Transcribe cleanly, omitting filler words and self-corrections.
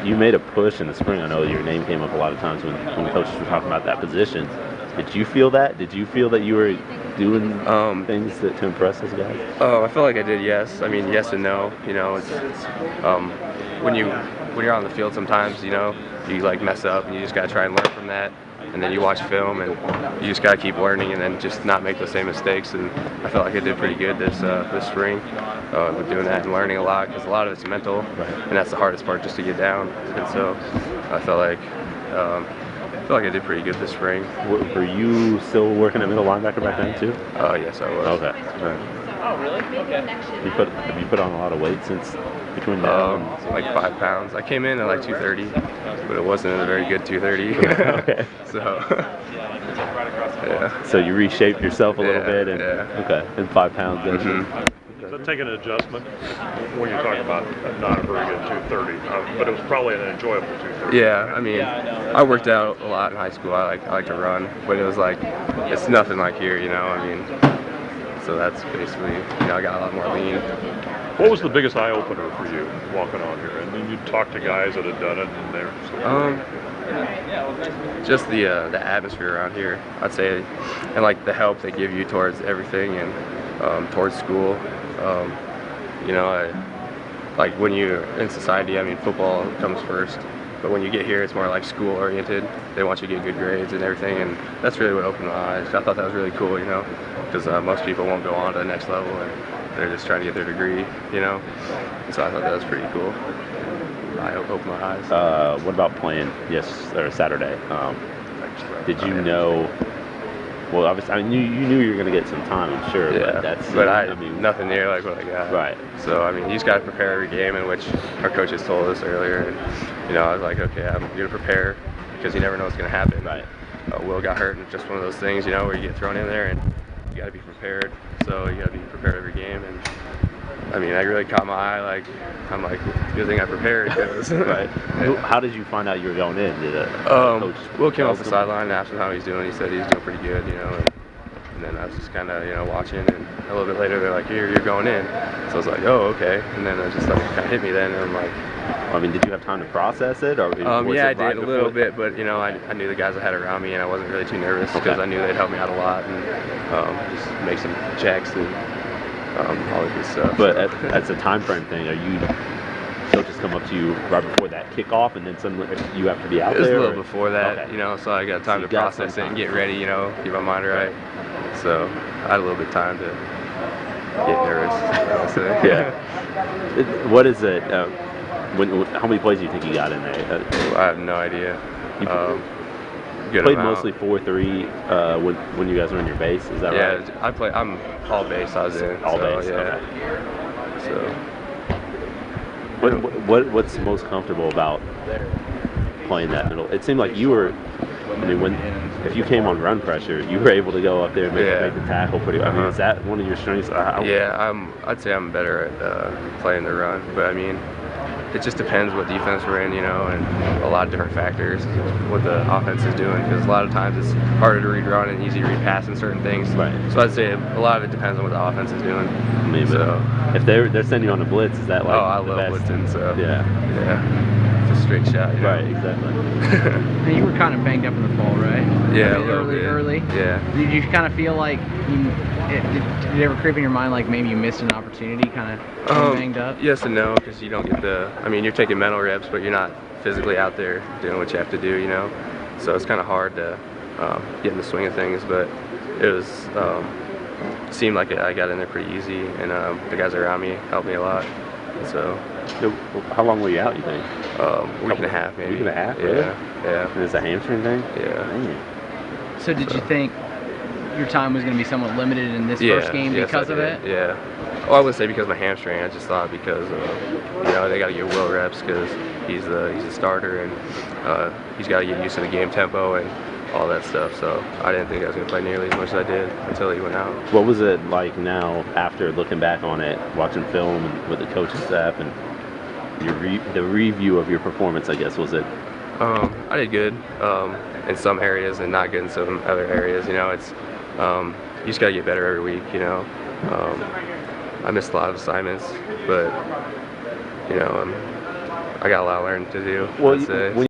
you made a push in the spring. I know your name came up a lot of times when coaches were talking about that position. Did you feel that? Did you feel that you were doing things to impress those guys? Oh, I feel like I did. Yes. I mean, yes and no. You know, it's when you're on the field, sometimes you like mess up, and you just gotta try and learn from that. And then you watch film, and you just gotta keep learning, and then just not make those same mistakes. And I felt like I did pretty good this spring with doing that and learning a lot, because a lot of it's mental, and that's the hardest part, just to get down. And so I felt like I did pretty good this spring. Were you still working at middle linebacker back then too? Yes, I was. Okay. Right. Oh, really? Okay. Have you put on a lot of weight since between now and like 5 pounds. I came in at like 230, but it wasn't a very good 230. Okay. So yeah. So you reshaped yourself a little bit, and yeah. okay, and 5 pounds. Does that take an adjustment when you talk about not a very good 230? But it was probably an enjoyable 230. Yeah, I mean, I worked out a lot in high school. I like to run, but it was like, it's nothing like here, you know. I mean, so that's basically, I got a lot more lean. What was the biggest eye opener for you walking on here? And then you talked to guys that had done it, and they're just the atmosphere around here, I'd say, and like the help they give you towards everything and towards school. Like when you're in society, I mean, football comes first, but when you get here, it's more like school oriented. They want you to get good grades and everything, and that's really what opened my eyes. I thought that was really cool, because most people won't go on to the next level, and they're just trying to get their degree, And so I thought that was pretty cool. I opened my eyes. What about playing Saturday? Did you know? Well, obviously, I mean, you knew you were going to get some time, I'm sure. Yeah, but I mean, nothing near like what I got. Right. So I mean, you just got to prepare every game, in which our coaches told us earlier. And I was like, okay, I'm going to prepare, because you never know what's going to happen. Right. Will got hurt, and just one of those things, where you get thrown in there, and you got to be prepared. So you got to be prepared every game. And I mean, I really caught my eye. I'm like, good thing I prepared. Right. How did you find out you were going in? Did coach Will came off the sideline and asked him how he's doing. He said he's doing pretty good, and then I was just kind of, watching, and a little bit later they're like, you're going in. So I was like, oh, okay. And then it just kind of hit me then, and I'm like, I mean, did you have time to process it, or yeah, I did a little bit, but I knew the guys I had around me, and I wasn't really too nervous, because I knew they'd help me out a lot, and just make some checks and all of this stuff. But that's a time frame thing. Are you coaches come up to you right before that kickoff, and then suddenly you have to be out there? It was a little before that, okay. So I got time to process it and get ready, keep my mind right. So I had a little bit of time to get nervous, I would say. Yeah. What is it? How many plays do you think you got in there? I have no idea. You played mostly 4-3 when you guys were in your base, is that right? Yeah, I'm all base. I was in all base. Yeah. Okay. So, what's most comfortable about playing that middle? It seemed like you were. I mean, if you came on run pressure, you were able to go up there and make the tackle pretty well. I mean, is that one of your strengths? I'd say I'm better at playing the run, but I mean, it just depends what defense we're in, and a lot of different factors, what the offense is doing, because a lot of times it's harder to read run and easy to read pass in certain things. Right. So I'd say a lot of it depends on what the offense is doing. I mean, so if they're sending you on a blitz, is that like I the love best? blitzing, so yeah, it's a straight shot. Right, exactly. And you were kind of banged up in the fall, right? Yeah, I mean, early. Yeah. Did you kind of feel like did it ever creep in your mind like maybe you missed an opportunity, kind of banged up? Yes and no, because you don't get you're taking mental reps, but you're not physically out there doing what you have to do, So it's kind of hard to get in the swing of things, but it was seemed like I got in there pretty easy, and the guys around me helped me a lot. So how long were you out, you think? Week and a half, maybe. Week and a half, yeah, really? Yeah. And is a hamstring thing? Yeah. Dang. So did you think your time was going to be somewhat limited in this first game because of it? Yeah. Well, I wouldn't say because of my hamstring. I just thought because they got to get Will reps, because he's the starter, and he's got to get used to the game tempo and all that stuff. So I didn't think I was going to play nearly as much as I did until he went out. What was it like now, after looking back on it, watching film and with the coaching staff, and the review of your performance? I guess was it? I did good in some areas and not good in some other areas. It's you just got to get better every week. I missed a lot of assignments, but I got a lot of learning to do. Well, I'd say. when